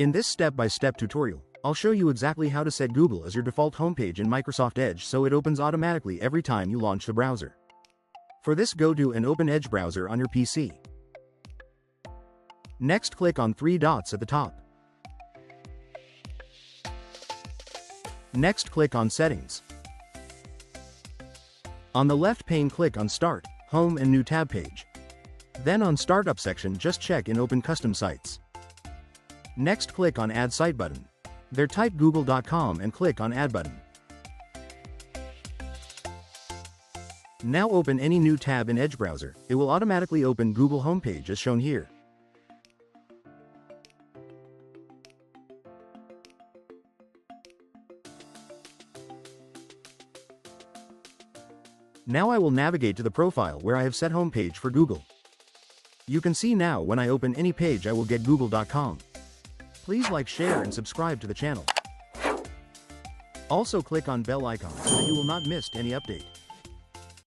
In this step-by-step tutorial, I'll show you exactly how to set Google as your default homepage in Microsoft Edge so it opens automatically every time you launch the browser. For this, go to and open Edge browser on your PC. Next, click on three dots at the top. Next, click on Settings. On the left pane, click on Start, Home and New Tab Page. Then on Startup section, just check and open Custom Sites. Next, click on Add Site button. There type google.com and click on Add button. Now open any new tab in Edge browser. It will automatically open Google homepage as shown here. Now I will navigate to the profile where I have set homepage for Google. You can see now when I open any page I will get google.com. Please like, share and subscribe to the channel. Also click on bell icon so that you will not miss any update.